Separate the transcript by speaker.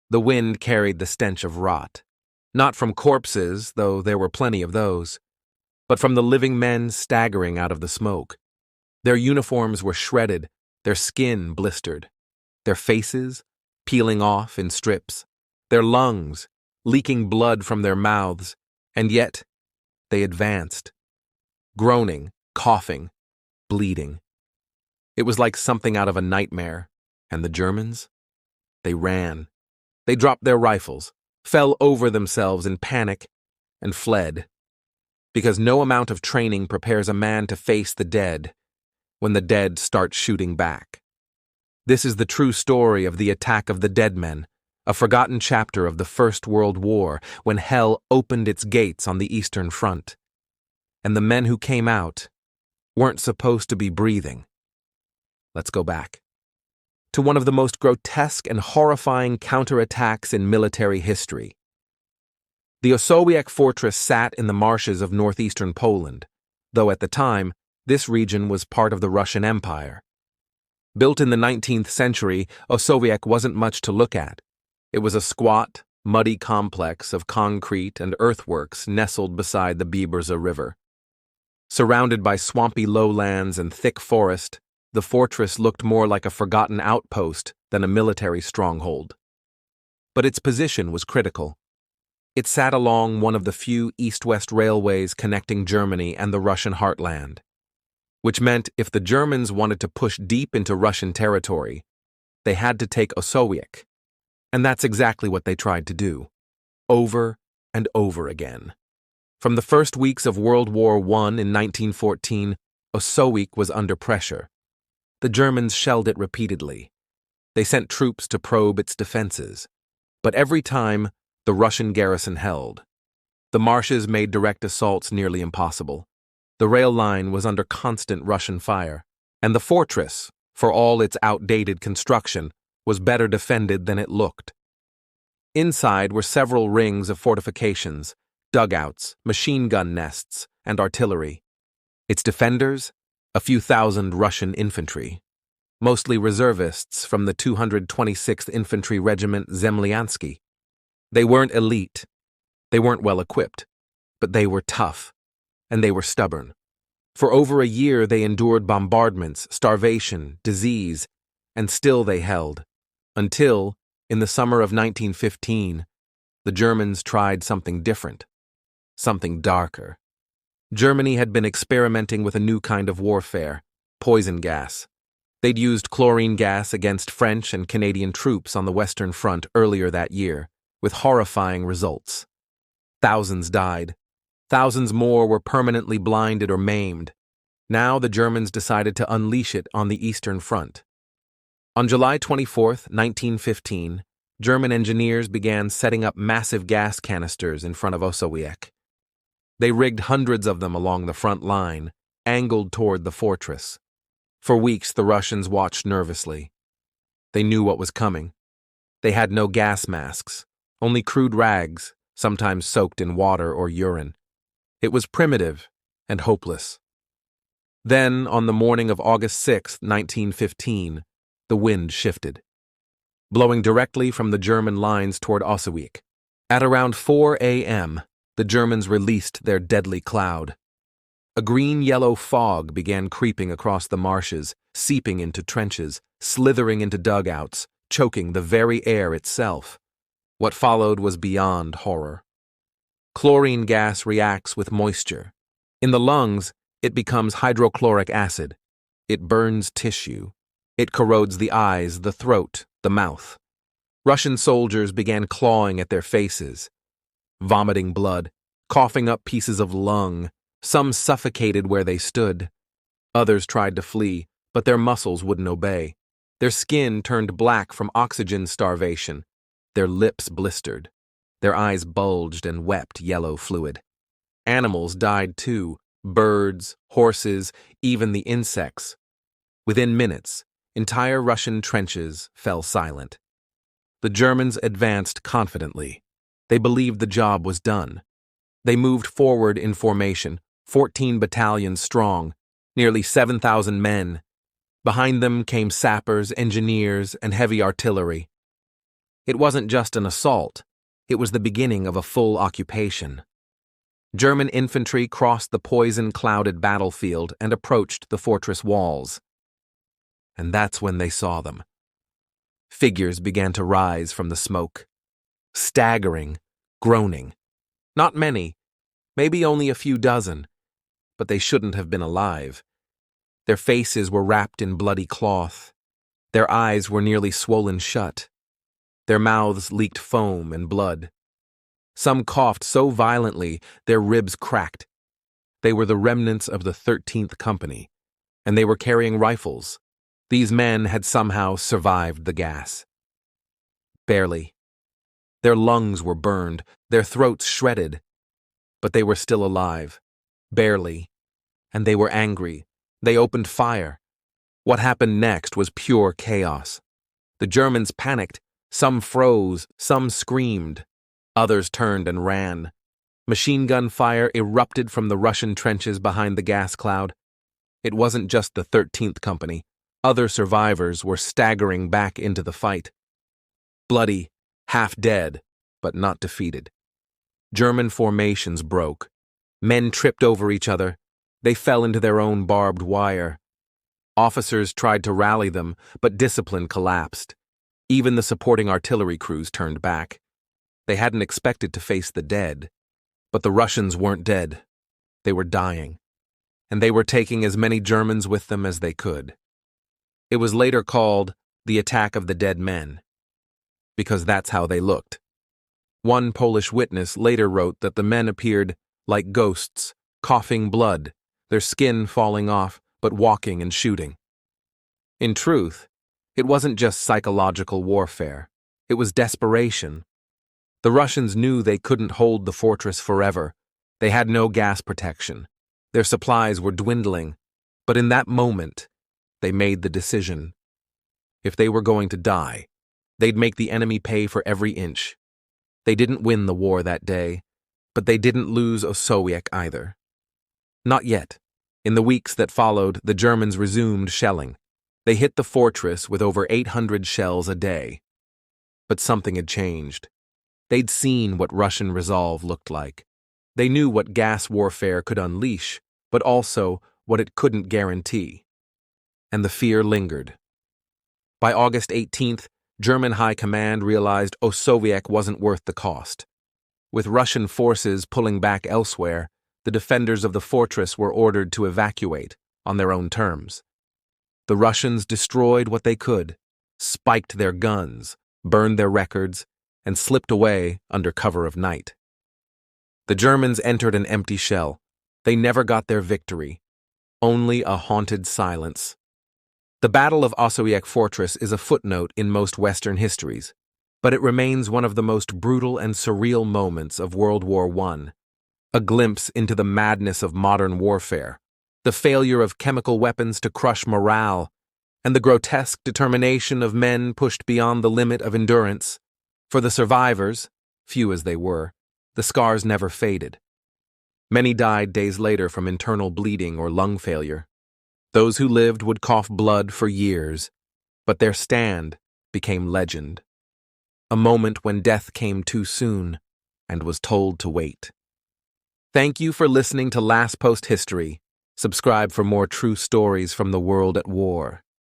Speaker 1: The wind carried the stench of rot. Not from corpses, though there were plenty of those, but from the living men staggering out of the smoke. Their uniforms were shredded, their skin blistered, their faces peeling off in strips, their lungs leaking blood from their mouths, and yet they advanced, groaning, coughing, bleeding. It was like something out of a nightmare, and the Germans? They ran. They dropped their rifles, fell over themselves in panic, and fled. Because no amount of training prepares a man to face the dead when the dead start shooting back. This is the true story of the attack of the dead men, a forgotten chapter of the First World War when hell opened its gates on the Eastern Front. And the men who came out weren't supposed to be breathing. Let's go back to one of the most grotesque and horrifying counterattacks in military history. The Osowiec Fortress sat in the marshes of northeastern Poland, though at the time, this region was part of the Russian Empire. Built in the 19th century, Osowiec wasn't much to look at. It was a squat, muddy complex of concrete and earthworks nestled beside the Biebrza River. Surrounded by swampy lowlands and thick forest, the fortress looked more like a forgotten outpost than a military stronghold. But its position was critical. It sat along one of the few east-west railways connecting Germany and the Russian heartland, which meant if the Germans wanted to push deep into Russian territory, they had to take Osowiec. And that's exactly what they tried to do, over and over again. From the first weeks of World War I in 1914, Osowiec was under pressure. The Germans shelled it repeatedly. They sent troops to probe its defenses. But every time, the Russian garrison held. The marshes made direct assaults nearly impossible. The rail line was under constant Russian fire, and the fortress, for all its outdated construction, was better defended than it looked. Inside were several rings of fortifications, dugouts, machine gun nests, and artillery. Its defenders, a few thousand Russian infantry, mostly reservists from the 226th Infantry Regiment Zemlyansky. They weren't elite, they weren't well equipped, but they were tough, and they were stubborn. For over a year they endured bombardments, starvation, disease, and still they held, until, in the summer of 1915, the Germans tried something different, something darker. Germany had been experimenting with a new kind of warfare, poison gas. They'd used chlorine gas against French and Canadian troops on the Western Front earlier that year, with horrifying results. Thousands died. Thousands more were permanently blinded or maimed. Now the Germans decided to unleash it on the Eastern Front. On July 24, 1915, German engineers began setting up massive gas canisters in front of Osowiec. They rigged hundreds of them along the front line, angled toward the fortress. For weeks the Russians watched nervously. They knew what was coming. They had no gas masks, only crude rags, sometimes soaked in water or urine. It was primitive and hopeless. Then, on the morning of August 6, 1915, the wind shifted, blowing directly from the German lines toward Osowiec. At around 4 a.m., the Germans released their deadly cloud. A green-yellow fog began creeping across the marshes, seeping into trenches, slithering into dugouts, choking the very air itself. What followed was beyond horror. Chlorine gas reacts with moisture. In the lungs, it becomes hydrochloric acid. It burns tissue. It corrodes the eyes, the throat, the mouth. Russian soldiers began clawing at their faces, vomiting blood, coughing up pieces of lung. Some suffocated where they stood. Others tried to flee, but their muscles wouldn't obey. Their skin turned black from oxygen starvation. Their lips blistered. Their eyes bulged and wept yellow fluid. Animals died too, birds, horses, even the insects. Within minutes, entire Russian trenches fell silent. The Germans advanced confidently. They believed the job was done. They moved forward in formation, 14 battalions strong, nearly 7,000 men. Behind them came sappers, engineers, and heavy artillery. It wasn't just an assault, it was the beginning of a full occupation. German infantry crossed the poison-clouded battlefield and approached the fortress walls. And that's when they saw them. Figures began to rise from the smoke. Staggering, groaning. Not many, maybe only a few dozen, but they shouldn't have been alive. Their faces were wrapped in bloody cloth. Their eyes were nearly swollen shut. Their mouths leaked foam and blood. Some coughed so violently their ribs cracked. They were the remnants of the 13th Company, and they were carrying rifles. These men had somehow survived the gas. Barely. Their lungs were burned, their throats shredded, but they were still alive. Barely. And they were angry. They opened fire. What happened next was pure chaos. The Germans panicked. Some froze, some screamed. Others turned and ran. Machine gun fire erupted from the Russian trenches behind the gas cloud. It wasn't just the 13th Company. Other survivors were staggering back into the fight. Bloody, half dead, but not defeated. German formations broke. Men tripped over each other. They fell into their own barbed wire. Officers tried to rally them, but discipline collapsed. Even the supporting artillery crews turned back. They hadn't expected to face the dead. But the Russians weren't dead. They were dying. And they were taking as many Germans with them as they could. It was later called the Attack of the Dead Men, because that's how they looked. One Polish witness later wrote that the men appeared like ghosts, coughing blood, their skin falling off, but walking and shooting. In truth, it wasn't just psychological warfare. It was desperation. The Russians knew they couldn't hold the fortress forever. They had no gas protection. Their supplies were dwindling. But in that moment, they made the decision. If they were going to die, they'd make the enemy pay for every inch. They didn't win the war that day, but they didn't lose Osowiec either. Not yet. In the weeks that followed, the Germans resumed shelling. They hit the fortress with over 800 shells a day. But something had changed. They'd seen what Russian resolve looked like. They knew what gas warfare could unleash, but also what it couldn't guarantee. And the fear lingered. By August 18th, German high command realized Osowiec wasn't worth the cost. With Russian forces pulling back elsewhere, the defenders of the fortress were ordered to evacuate on their own terms. The Russians destroyed what they could, spiked their guns, burned their records, and slipped away under cover of night. The Germans entered an empty shell. They never got their victory, only a haunted silence. The Battle of Osowiec Fortress is a footnote in most Western histories, but it remains one of the most brutal and surreal moments of World War I, a glimpse into the madness of modern warfare, the failure of chemical weapons to crush morale, and the grotesque determination of men pushed beyond the limit of endurance. For the survivors, few as they were, the scars never faded. Many died days later from internal bleeding or lung failure. Those who lived would cough blood for years, but their stand became legend. A moment when death came too soon and was told to wait. Thank you for listening to Last Post History. Subscribe for more true stories from the world at war.